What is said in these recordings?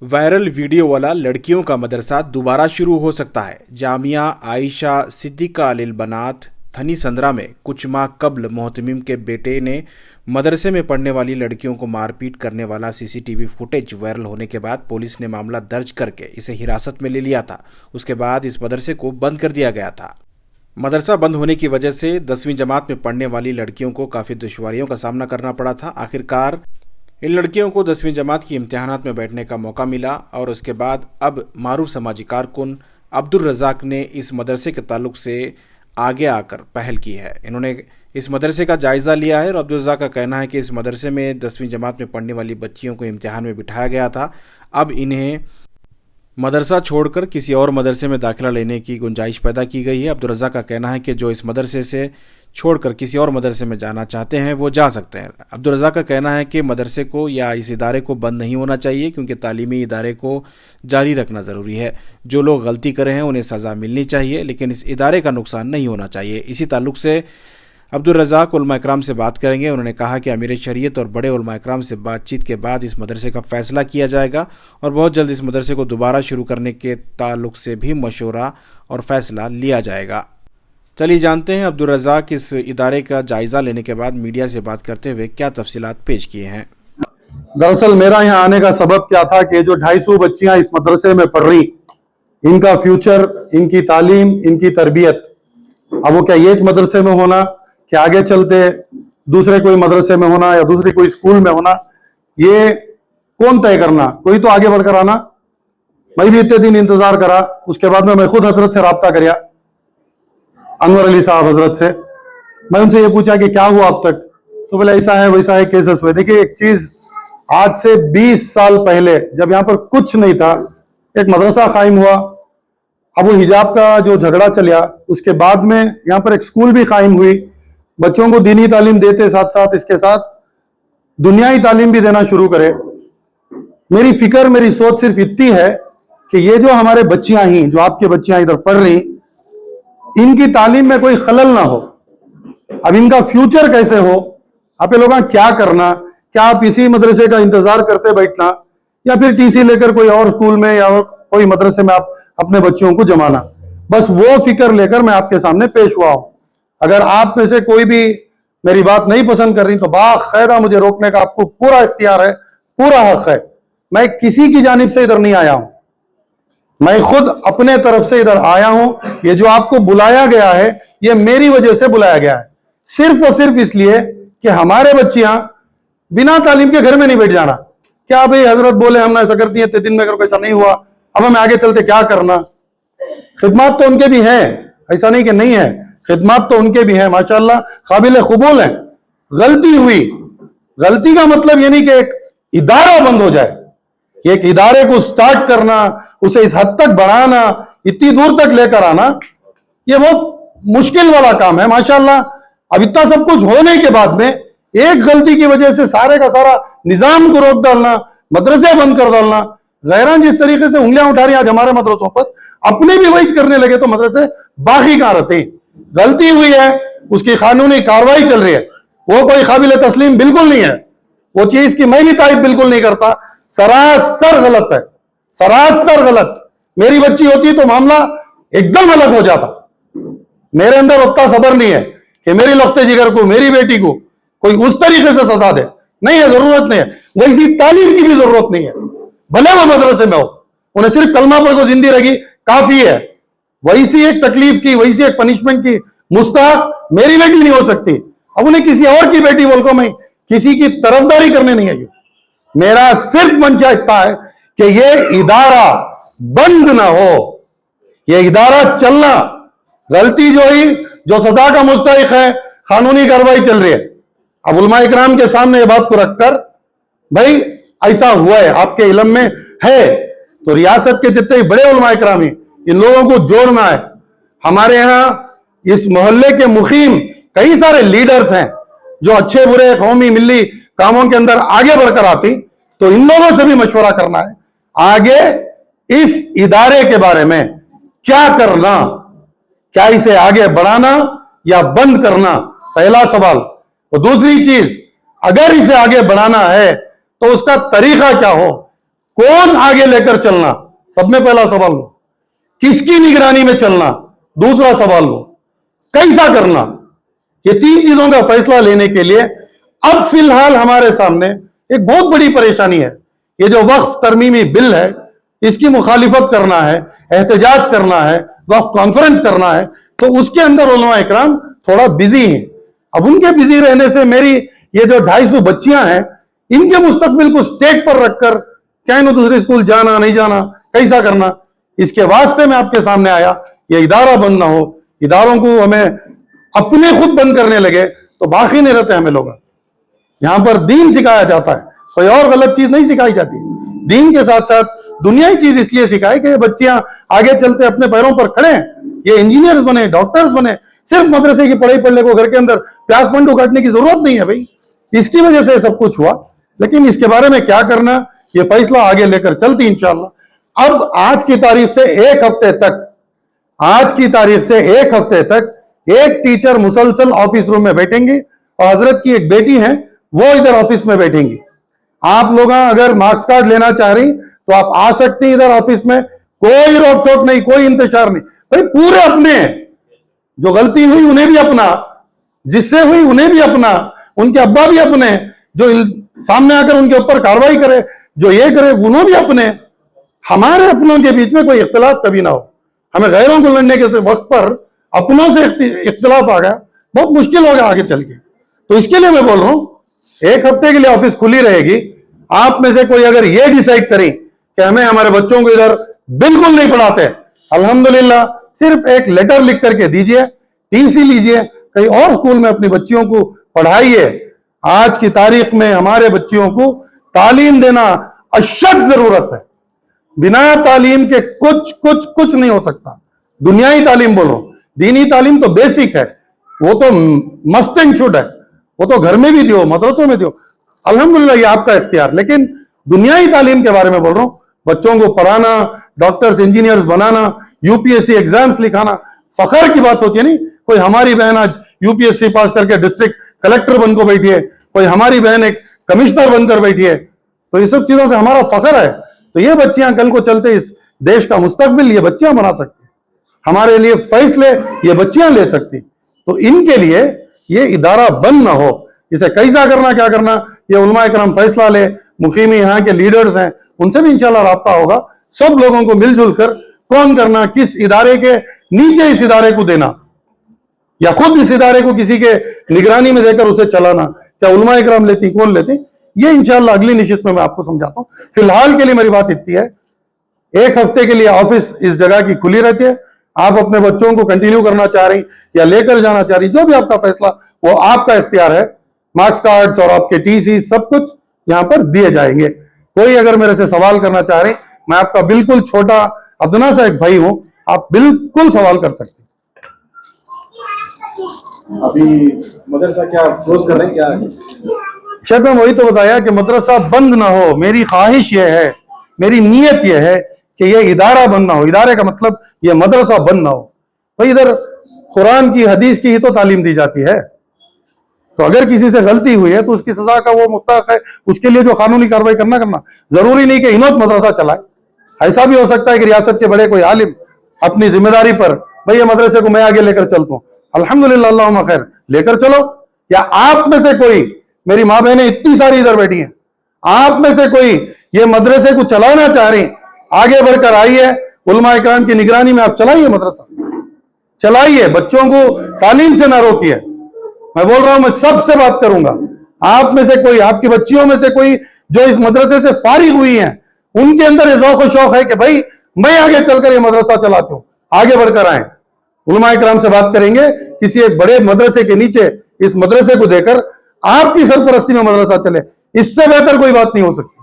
Viral video वाला लड़कियों का मदरसा दोबारा शुरू हो सकता है। जामिया आयशा सिद्दीका अल बनात थनी संदरा में कुछ माह कबल मोहतमिम के बेटे ने मदरसे में पढ़ने वाली लड़कियों को मारपीट करने वाला सीसीटीवी फुटेज वायरल होने के बाद पुलिस ने मामला दर्ज करके इसे हिरासत में ले लिया था। उसके बाद इस मदरसे को बंद कर दिया गया था। मदरसा बंद होने की वजह से 10वीं जमात में पढ़ने वाली लड़कियों को काफ़ी दुश्वारियों का सामना करना पड़ा था। आखिरकार इन लड़कियों को 10वीं जमात की इम्तिहानात में बैठने का मौका मिला और उसके बाद अब मारूफ समाजी कारकुन अब्दुल रज़ाक ने इस मदरसे के ताल्लुक से आगे आकर पहल की है। इन्होंने इस मदरसे का जायज़ा लिया है और अब्दुल रज़ाक का कहना है कि इस मदरसे में 10वीं जमात में पढ़ने वाली बच्चियों को इम्तिहान में बिठाया गया था। अब इन्हें मदरसा छोड़कर किसी और मदरसे में दाखिला लेने की गुंजाइश पैदा की गई है। अब्दुल रज़ाक का कहना है कि जो इस मदरसे से छोड़कर किसी और मदरसे में जाना चाहते हैं वो जा सकते हैं। अब्दुल रज़ाक का कहना है कि मदरसे को या इस इदारे को बंद नहीं होना चाहिए क्योंकि तालीमी इदारे को जारी रखना ज़रूरी है। जो लोग गलती कर रहे हैं उन्हें सज़ा मिलनी चाहिए, लेकिन इस इदारे का नुकसान नहीं होना चाहिए। इसी ताल्लुक से अब्दुल रज़ाक उलमा इकराम से बात करेंगे। उन्होंने कहा कि अमीर शरीयत और बड़े उलमा इकराम से बातचीत के बाद इस मदरसे का फैसला किया जाएगा और बहुत जल्द इस मदरसे को दोबारा शुरू करने के ताल्लुक से भी मशवरा और फैसला लिया जाएगा। चलिए जानते हैं अब्दुल रज़ाक इस इदारे का जायज़ा लेने के बाद मीडिया से बात करते हुए क्या तफसीलात पेश किए हैं। दरअसल मेरा यहाँ आने का सबब क्या था कि जो 250 बच्चियां इस मदरसे में पढ़ रही, इनका फ्यूचर, इनकी तालीम, इनकी तरबियत, अब वो क्या ये मदरसे में होना कि आगे चलते दूसरे कोई मदरसे में होना या दूसरी कोई स्कूल में होना, ये कौन तय करना? कोई तो आगे बढ़कर आना। मैं भी इतने दिन इंतजार करा, उसके बाद में मैं खुद हजरत से रब्ता किया, अनवर अली साहब हजरत से। मैं उनसे ये पूछा कि क्या हुआ अब तक, तो बोले ऐसा है वैसा है, केसेस हुए। देखिए एक चीज, आज से 20 साल पहले जब यहाँ पर कुछ नहीं था, एक मदरसा कायम हुआ, अब वो हिजाब का जो झगड़ा चला, उसके बाद में यहाँ पर एक स्कूल भी कायम हुई, बच्चों को दीनी तालीम देते साथ साथ इसके साथ दुनियाई तालीम भी देना शुरू करे। मेरी फिक्र, मेरी सोच सिर्फ इतनी है कि ये जो हमारे बच्चियां ही, जो आपके बच्चियां इधर पढ़ रही, इनकी तालीम में कोई खलल ना हो। अब इनका फ्यूचर कैसे हो, आप लोग क्या करना? क्या आप इसी मदरसे का इंतजार करते बैठना या फिर टीसी लेकर कोई और स्कूल में या और कोई मदरसे में आप अपने बच्चों को जमाना? बस वो फिक्र लेकर मैं आपके सामने पेश हुआ हूं। अगर आप में से कोई भी मेरी बात नहीं पसंद कर रही तो बाखैदा मुझे रोकने का आपको पूरा इख्तियार है, पूरा हक है। मैं किसी की जानिब से इधर नहीं आया हूं, मैं खुद अपने तरफ से इधर आया हूं। ये जो आपको बुलाया गया है, ये मेरी वजह से बुलाया गया है, सिर्फ और सिर्फ इसलिए कि हमारे बच्चियां बिना तालीम के घर में नहीं बैठ जाना। क्या भाई हजरत बोले हम ऐसा करती है, दिन में अगर ऐसा नहीं हुआ, अब हमें आगे चलते क्या करना? खिदमत तो उनके भी हैं, ऐसा नहीं कि नहीं है, खिदमत तो उनके भी हैं, माशाअल्लाह काबिल कबूल है। गलती हुई, गलती का मतलब ये नहीं कि एक इदारा बंद हो जाए, एक इदारे को स्टार्ट करना, उसे इस हद तक बढ़ाना, इतनी दूर तक लेकर आना, ये बहुत मुश्किल वाला काम है। माशाअल्लाह अब इतना सब कुछ होने के बाद में एक गलती की वजह से सारे का सारा निजाम को रोक डालना, मदरसे बंद कर डालना, गैरान जिस तरीके से उंगलियां उठा रही आज हमारे मदरसों पर, अपने भी वही करने लगे तो मदरसे बाकी कहां रहते? गलती हुई है, उसकी कानूनी कार्रवाई चल रही है, वो कोई काबिल तस्लीम बिल्कुल नहीं है। वो चीज की मैं भी तारीफ बिल्कुल नहीं करता, सरासर गलत है, सरासर गलत। मेरी बच्ची होती तो मामला एकदम अलग हो जाता। मेरे अंदर उतना सब्र नहीं है कि मेरी लख्ते जिगर को, मेरी बेटी को कोई उस तरीके से सजा दे, नहीं है, जरूरत नहीं है। वैसी तालीम की भी जरूरत नहीं है, भले वो मदरसे में हो, उन्हें सिर्फ कलमा पढ़ को जिंदगी रहेगी काफी है। वैसी एक तकलीफ की, वैसी एक पनिशमेंट की मुस्तहक मेरी बेटी नहीं हो सकती। अब उन्हें किसी और की बेटी बोल को मैं किसी की तरफदारी करने नहीं आई। मेरा सिर्फ मंशा इतना है कि ये इदारा बंद ना हो, ये इदारा चलना। गलती जो ही, जो सजा का मुस्तहिक है, कानूनी कार्रवाई चल रही है। अब उलमा इकराम के सामने ये बात को रखकर, भाई ऐसा हुआ है, आपके इल्म में है, तो रियासत के जितने बड़े उलमा इकराम हैं, इन लोगों को जोड़ना है। हमारे यहां इस मोहल्ले के मुखीम कई सारे लीडर्स हैं जो अच्छे बुरे कौमी मिली कामों के अंदर आगे बढ़कर आती, तो इन लोगों से भी मशवरा करना है आगे इस इदारे के बारे में क्या करना, क्या इसे आगे बढ़ाना या बंद करना, पहला सवाल। और दूसरी चीज, अगर इसे आगे बढ़ाना है तो उसका तरीका क्या हो, कौन आगे लेकर चलना, सब में पहला सवाल लो। किसकी निगरानी में चलना, दूसरा सवाल लो। कैसा करना, ये तीन चीजों का फैसला लेने के लिए अब फिलहाल हमारे सामने एक बहुत बड़ी परेशानी है। ये जो वक्फ तरमीमी बिल है, इसकी मुखालिफत करना है, एहतजाज करना है, वक्फ कॉन्फ्रेंस करना है, तो उसके अंदर उलमा इकराम थोड़ा बिजी हैं। अब उनके बिजी रहने से मेरी ये जो 250 बच्चियां हैं, इनके मुस्तकबिल को स्टेक पर रखकर क्या इन्हें दूसरे स्कूल जाना नहीं जाना, कैसा करना, इसके वास्ते में आपके सामने आया। ये इदारा बंद ना हो, इदारों को हमें अपने खुद बंद करने लगे तो बाकी नहीं रहते हमें लोग। यहां पर दीन सिखाया जाता है, कोई और गलत चीज नहीं सिखाई जाती। दीन के साथ साथ दुनियाई चीज इसलिए सिखाए कि ये बच्चियां आगे चलते अपने पैरों पर खड़े हैं, ये इंजीनियर्स बने, डॉक्टर्स बने। सिर्फ मदरसे की पढ़ाई पढ़ने को घर के अंदर प्याज पंडू काटने की जरूरत नहीं है भाई, इसकी वजह से सब कुछ हुआ। लेकिन इसके बारे में क्या करना, ये फैसला आगे लेकर चलती इंशाअल्लाह। अब आज की तारीख से एक हफ्ते तक, आज की तारीख से एक हफ्ते तक एक टीचर मुसलसल ऑफिस रूम में बैठेंगी और हजरत की एक बेटी है वो इधर ऑफिस में बैठेंगी। आप लोग अगर मार्क्स कार्ड लेना चाह रही तो आप आ सकते हैं इधर ऑफिस में, कोई रोक टोक नहीं, कोई इंतजार नहीं भाई। पूरे अपने हैं, जो गलती हुई उन्हें भी अपना, जिससे हुई उन्हें भी अपना, उनके अब्बा भी अपने, जो सामने आकर उनके ऊपर कार्रवाई करे, जो ये करे, उन्होंने भी अपने। हमारे अपनों के बीच में कोई इख्तिलाफ कभी ना हो। हमें गैरों को लड़ने के वक्त पर अपनों से इख्तिलाफ आ गया, बहुत मुश्किल हो गया आगे चल के। तो इसके लिए मैं बोल रहा हूं, एक हफ्ते के लिए ऑफिस खुली रहेगी। आप में से कोई अगर ये डिसाइड करें कि हमें हमारे बच्चों को इधर बिल्कुल नहीं पढ़ाते, अल्हम्दुलिल्लाह, सिर्फ एक लेटर लिख करके दीजिए, टीसी लीजिए, कहीं और स्कूल में अपनी बच्चियों को पढ़ाइए। आज की तारीख में हमारे बच्चियों को तालीम देना अशद जरूरत है। बिना तालीम के कुछ नहीं हो सकता। दुनियाई तालीम बोल रहा हूं, दीनी तालीम तो बेसिक है, वो तो मस्ट एंड शुड है, वो तो घर में भी दियो, मदरसों में दियो, अल्हम्दुलिल्लाह ये आपका इख्तियार। लेकिन दुनियाई तालीम के बारे में बोल रहा हूं, बच्चों को पढ़ाना, डॉक्टर्स इंजीनियर्स बनाना, यूपीएससी एग्जाम्स लिखाना, फखर की बात होती है। नहीं, कोई हमारी बहन आज यूपीएससी पास करके डिस्ट्रिक्ट कलेक्टर बनकर बैठी है, कोई हमारी बहन एक कमिश्नर बनकर बैठी है, तो ये सब चीजों से हमारा फखर है। तो ये बच्चियां कल को चलते इस देश का मुस्तकबिल ये बच्चियां बना सकती, हमारे लिए फैसले ये बच्चियां ले सकती। तो इनके लिए ये इदारा बंद ना हो, इसे कैसा करना, क्या करना, ये उलमा इकराम फैसला ले। मुकीमी यहाँ के लीडर्स हैं, उनसे भी इंशाल्लाह राब्ता होगा। सब लोगों को मिलजुल कर कौन करना, किस इदारे के नीचे इस इदारे को देना, या खुद इस इदारे को किसी के निगरानी में देकर उसे चलाना, क्या उलमा इकराम लेती, कौन लेती, ये इंशाल्लाह अगली निशिस्त में मैं आपको समझाता हूं। फिलहाल के लिए मेरी बात इतनी है, एक हफ्ते के लिए ऑफिस इस जगह की खुली रहती है। आप अपने बच्चों को कंटिन्यू करना चाह रही या लेकर जाना चाह रही, जो भी आपका फैसला वो आपका इख्तियार है। मार्क्स कार्ड्स और आपके टीसी सब कुछ यहां पर दिए जाएंगे। कोई अगर मेरे से सवाल करना चाह रहे, मैं आपका बिल्कुल छोटा अदना सा एक भाई हूं, आप बिल्कुल सवाल कर सकते हैं। अभी मदरसा क्या क्लोज कर रहे हैं क्या? शायद मैं वही तो बताया कि मदरसा बंद ना हो। मेरी ख्वाहिश यह है, मेरी नीयत यह है कि यह इदारा बंद ना हो। इदारे का मतलब यह मदरसा बंद ना हो। भाई इधर कुरान की, हदीस की ही तो तालीम दी जाती है। तो अगर किसी से गलती हुई है तो उसकी सजा का वो मुस्तहक है, उसके लिए जो कानूनी कार्रवाई करना। जरूरी नहीं कि इनोत मदरसा चलाए। ऐसा भी हो सकता है कि रियासत के बड़े कोई आलिम अपनी जिम्मेदारी पर, भाई ये मदरसे को मैं आगे लेकर चलता हूँ, अल्हम्दुलिल्लाह, अल्लाहुम्मा खैर, लेकर चलो। या आप में से कोई, मेरी माँ बहनें इतनी सारी इधर बैठी हैं, आप में से कोई ये मदरसे को चलाना चाह रही, आगे बढ़कर आई है, उलमा इकराम की निगरानी में आप चलाइए, मदरसा चलाइए, बच्चों को तालीम से ना रोकिए। मैं बोल रहा हूं, मैं सबसे बात करूंगा। आप में से कोई, आपकी बच्चियों में से कोई जो इस मदरसे से फारिग हुई हैं, उनके अंदर ये ज़ौक़ और शौक है कि भाई मैं आगे चलकर ये मदरसा चलाती हूं, आगे बढ़कर आए, उलमा इकराम से बात करेंगे, किसी एक बड़े मदरसे के नीचे इस मदरसे को देकर आपकी सरपरस्ती में मदरसा चले, इससे बेहतर कोई बात नहीं हो सकती।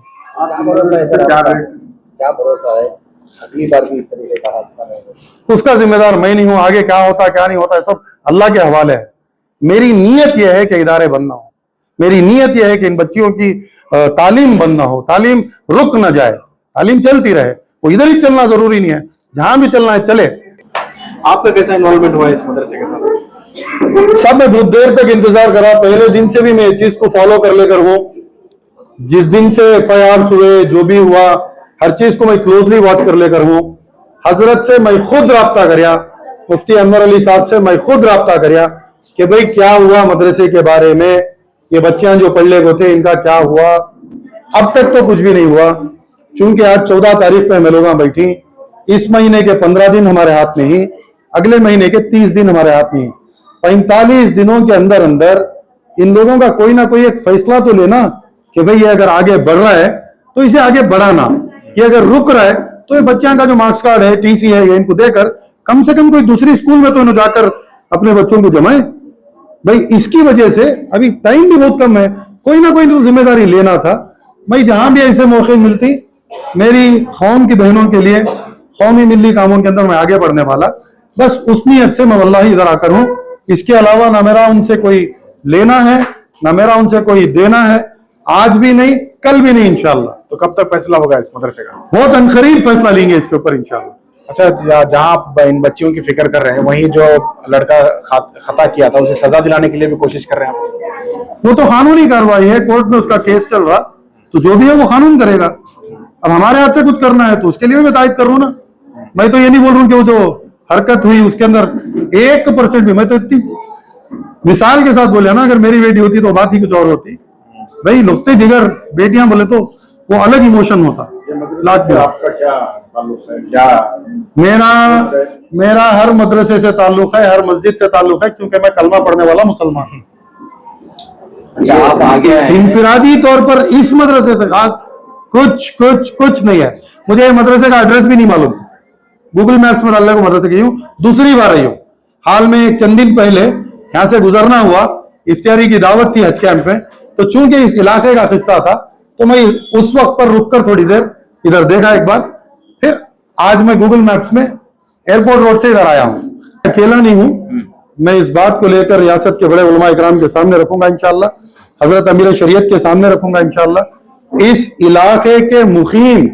क्या भरोसा है अगली बार भी इस तरीके का हादसा नहीं हो? उसका जिम्मेदार मैं नहीं हूं। आगे क्या होता क्या नहीं होता है सब अल्लाह के हवाले है। मेरी नीयत यह है कि इदारे बंद ना हो। मेरी नीयत यह है कि इन बच्चियों की तालीम बंद ना हो, तालीम रुक ना जाए, तालीम चलती रहे। वो इधर ही चलना जरूरी नहीं है, जहां भी चलना है चले। आपका कैसा इन्वॉल्वमेंट हुआ इस मदरसे के साथ? सब मैं बहुत देर तक इंतजार करा, पहले दिन से भी मैं इस चीज को फॉलो कर लेकर हूं। जिस दिन से एफआईआर हुए, जो भी हुआ, हर चीज को मैं क्लोजली वॉच कर लेकर हूँ। हजरत से मैं खुद राब्ता करिया, मुफ्ती अनवर अली साहब से मैं खुद राब्ता करिया कि भाई क्या हुआ मदरसे के बारे में, ये बच्चियां जो पढ़ ले गए थे इनका क्या हुआ। अब तक तो कुछ भी नहीं हुआ, चूंकि आज 14 तारीख पे मिलोगा बैठी, इस महीने के 15 दिन हमारे हाथ में ही, अगले महीने के 30 दिन हमारे हाथ में ही। 45 दिनों के अंदर अंदर इन लोगों का कोई ना कोई एक फैसला तो लेना कि भाई ये अगर आगे बढ़ रहा है तो इसे आगे बढ़ाना, ये अगर रुक रहा है तो ये बच्चों का जो मार्क्स कार्ड है, टीसी है, ये इनको देकर कम से कम कोई दूसरी स्कूल में तो इन्हें जाकर अपने बच्चों को जमाए। भाई इसकी वजह से अभी टाइम भी बहुत कम है, कोई ना कोई तो जिम्मेदारी लेना था। भाई जहां भी ऐसे मौके मिलती, मेरी कौम की बहनों के लिए कौमी मिली कामों के अंदर मैं आगे बढ़ने वाला, बस उस नीयत से मैं वल्लाही इधर आकर हूं। इसके अलावा ना मेरा उनसे कोई लेना है ना मेरा उनसे कोई देना है, आज भी नहीं कल भी नहीं इंशाल्लाह। तो कब तक फैसला होगा इस मदरसे का? बहुत अनकरीब फैसला लेंगे इसके ऊपर इंशाल्लाह। अच्छा, जहाँ आप इन बच्चियों की फिक्र कर रहे हैं, वहीं जो लड़का खता किया था उसे सजा दिलाने के लिए भी कोशिश कर रहे हैं आप? वो तो कानूनी कार्रवाई है, कोर्ट में उसका केस चल रहा, तो जो भी है वो कानून करेगा। अब हमारे हाथ से कुछ करना है तो उसके लिए मैं तायद कर रहा हूं ना। मैं तो ये नहीं बोल रहा हूं कि वो जो हरकत हुई उसके अंदर 1% भी, मैं तो इतनी मिसाल के साथ बोला ना, अगर मेरी बेटी होती तो बात ही कुछ और होती। भाई लुफ्ते जिगर बेटियां बोले तो वो अलग इमोशन होता। आपका क्या ताल्लुक है? क्या मेरा हर मदरसे से ताल्लुक है, हर मस्जिद से ताल्लुक है, क्योंकि मैं कलमा पढ़ने वाला मुसलमान हूँ। आप आगे इंफरादी तौर पर इस मदरसे से खास कुछ नहीं है। मुझे मदरसे का एड्रेस भी नहीं मालूम, गूगल मैप्स में डालने को मदरसे गई हूँ, दूसरी बार आई हूँ। हाल में एक चंद दिन पहले यहाँ से गुजरना हुआ, इफ्तियारी की दावत थी हज कैंप में, तो चूंकि इस इलाके का हिस्सा था तो मैं उस वक्त पर रुककर थोड़ी देर इधर देखा एक बार, फिर आज मैं गूगल मैप्स में एयरपोर्ट रोड से इधर आया हूँ। अकेला नहीं हूँ, मैं इस बात को लेकर रियासत के बड़े उलमा इकराम के सामने रखूंगा इंशाल्लाह, हजरत अमीर शरीयत के सामने रखूंगा इंशाल्लाह। इस इलाके के मुखीम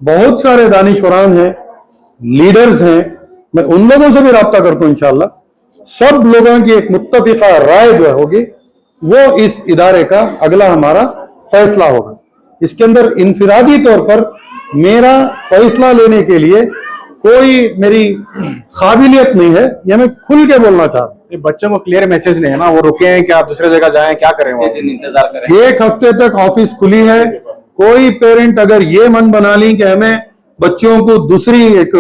बहुत सारे दानिशवरान हैं, लीडर्स हैं, मैं उन लोगों से भी राब्ता करता हूं इंशाल्लाह। सब लोगों की एक मुत्तफिका राय जो होगी वो इस इदारे का अगला हमारा फैसला होगा। इसके अंदर इनफिरादी तौर पर मेरा फैसला लेने के लिए कोई मेरी काबिलियत नहीं है, यह मैं खुल के बोलना चाहता हूँ। बच्चों को क्लियर मैसेज नहीं है ना, वो रुके हैं कि आप दूसरे जगह जाएं, क्या करें? वो इंतजार करें। 1 हफ्ते तक ऑफिस खुली है। कोई पेरेंट अगर ये मन बना ली कि हमें बच्चों को दूसरी एक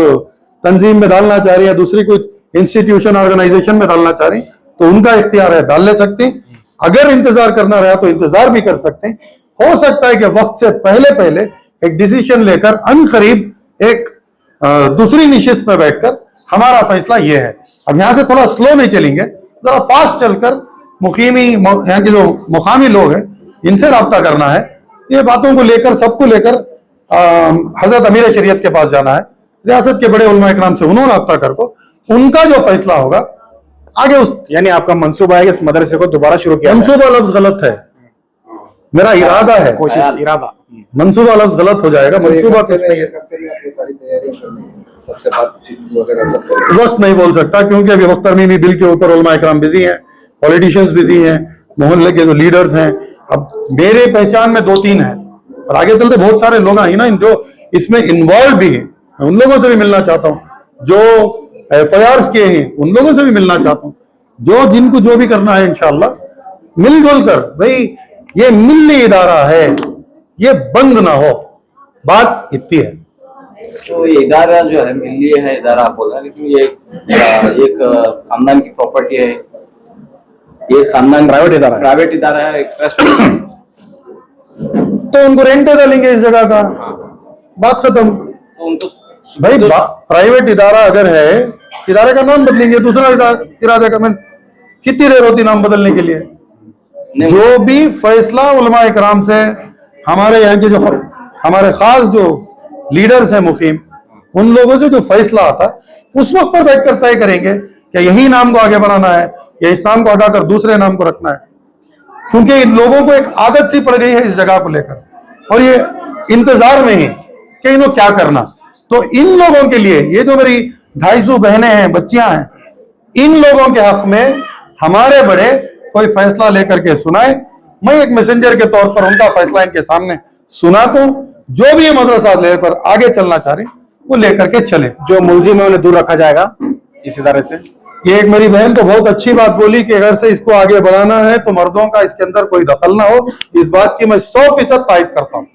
तंजीम में डालना चाह रही है, दूसरी कोई इंस्टीट्यूशन ऑर्गेनाइजेशन में डालना चाह रही, तो उनका इख्तियार है, डाल ले सकते हैं। अगर इंतजार करना रहा तो इंतजार भी कर सकते हैं। हो सकता है कि वक्त से पहले पहले एक डिसीजन लेकर अनकरीब एक दूसरी निशिस्त में बैठकर हमारा फैसला यह है। अब यहां से थोड़ा स्लो नहीं चलेंगे, जरा फास्ट चलकर मुकीमी यहाँ के जो मुकामी लोग हैं इनसे राब्ता करना है। ये बातों को लेकर सबको लेकर हजरत अमीर शरीयत के पास जाना है, रियासत के बड़े उलमा इकराम से उन्होंने राब्ता करको उनका जो फैसला होगा आगे उस, यानी आपका मंसूबा है कि इस मदरसे को दोबारा शुरू किया? मंसूबा लफ्ज गलत है, मेरा इरादा है, कोशिश, इरादा। मंसूबा लफ्ज गलत हो जाएगा। मंसूबा कुछ नहीं है, सारी तैयारियां करनी है, सबसे बातचीत वगैरह सब वक्त नहीं बोल सकता क्योंकि अभी वक्त तरमीमी बिल के ऊपर उलमा इकराम बिजी हैं, पॉलिटिशियंस बिजी हैं, मोहल्ले के जो लीडर्स हैं। अब मेरे पहचान में 2-3 हैं और आगे चलते बहुत सारे लोग हैं ना जो इसमें इन्वॉल्व भी हैं, उन लोगों से भी मिलना चाहता हूँ। जो FIRs किए हैं उन लोगों से भी मिलना चाहता हूँ, जो जिनको जो भी करना है इंशाल्लाह मिलजुल कर। भाई ये मिल्ली इदारा है, ये बंद ना हो, बात इतनी है। तो ये इदारा जो है मिल्ली है इदारा आप बोल रहे हैं, लेकिन ये एक खानदान की प्रॉपर्टी है, ये खानदान प्राइवेट इदारा है, एक ट्रस्ट। तो उनको रेंट डालेंगे इस जगह का, बात खत्म। तो उनको भाई प्राइवेट इदारा अगर है, इदारे का नाम बदलेंगे, दूसरा इरादे का। मैं कितनी देर होती नाम बदलने के लिए? जो भी फैसला उलमा इकराम से हमारे यहाँ के जो हमारे खास जो लीडर्स हैं मुकीम, उन लोगों से जो फैसला आता उस वक्त पर बैठकर तय करेंगे कि यही नाम को आगे बढ़ाना है या इस नाम को हटाकर दूसरे नाम को रखना है। क्योंकि इन लोगों को एक आदत सी पड़ गई है इस जगह को लेकर, और ये इंतजार में है कि इन्हों क्या करना। तो इन लोगों के लिए, ये जो मेरी 250 बहनें हैं, बच्चियां हैं, इन लोगों के हक में हमारे बड़े कोई फैसला लेकर के सुनाए, मैं एक मैसेंजर के तौर पर उनका फैसला इनके सामने सुना तो जो भी ये मदरसा ले पर आगे चलना चाह रहे वो लेकर के चले। जो मुलजिम है उन्हें दूर रखा जाएगा इस इदारे से। ये एक मेरी बहन तो बहुत अच्छी बात बोली कि अगर से इसको आगे बढ़ाना है तो मर्दों का इसके अंदर कोई दखल ना हो। इस बात की मैं 100% तायद करता हूँ।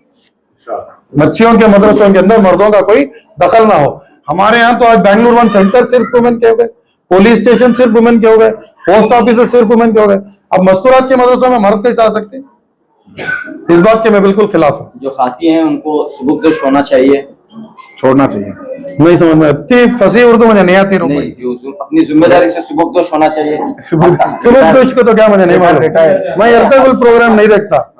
बच्चियों के मदरसों के अंदर मर्दों का कोई दखल ना हो। हमारे यहाँ तो आज बेंगलुरु वन सेंटर सिर्फ वुमेन के हो गए, पुलिस स्टेशन सिर्फ वुमेन के हो गए, पोस्ट ऑफिस सिर्फ वुमेन के हो गए। अब मस्तूरात के मदरसों में मर्द कैसे आ सकते हैं? इस बात के मैं बिल्कुल खिलाफ हूँ। जो खाती हैं उनको सुबुकदोश होना चाहिए, छोड़ना चाहिए। नहीं समझ में इतनी फंसी उर्दू मुझे नहीं आती। नहीं, जो अपनी जिम्मेदारी से सुबुकदोश होना चाहिए। सुबुकदोश को तो क्या मुझे नहीं मालूम, मैं इर्तिकुल प्रोग्राम नहीं देखता।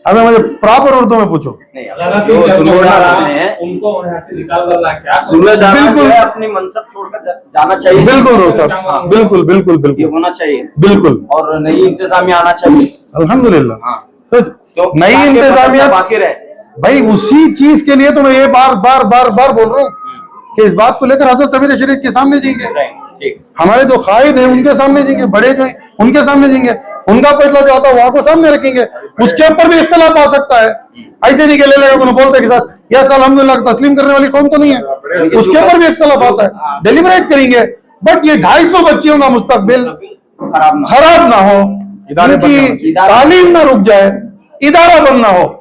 हमें मुझे प्रॉपर उर्दू में पूछो। नहीं, जो जिम्मेदार हैं उनको यहाँ से निकाल करना क्या जिम्मेदार बिल्कुल। है, अपनी मनसब छोड़कर जाना चाहिए। बिल्कुल रो साहब, बिल्कुल बिल्कुल ये बिल्कुल होना चाहिए बिल्कुल। और नई इंतजामिया आना चाहिए। अल्हम्दुलिल्लाह। हाँ। तो तो नई ताकि इंतजामिया मदरसा बाकी रहे। भाई उसी चीज के लिए तो मैं ये बार बार बार बार बोल रहा हूँ कि इस बात को लेकर हजरत अमीर शरीफ के सामने जाएंगे, ठीक। हमारे जो कायद हैं उनके सामने जाएंगे, बड़े जो हैं उनके सामने जाएंगे, उनका फैसला जो आता है वहां को सामने रखेंगे। उसके ऊपर भी इख्तलाफ आ सकता है। ऐसे नहीं कि ले लेगा उन्हें बोलते के साथ यस अल्हम्दुलिल्लाह तस्लीम करने वाली कौम तो नहीं है, उसके ऊपर भी इख्तलाफ आता है। डिलिबरेट करेंगे, बट ये 250 बच्चियों का मुस्तकबिल खराब ना हो, इनकी तालीम ना रुक जाए, इदारा बंद ना हो।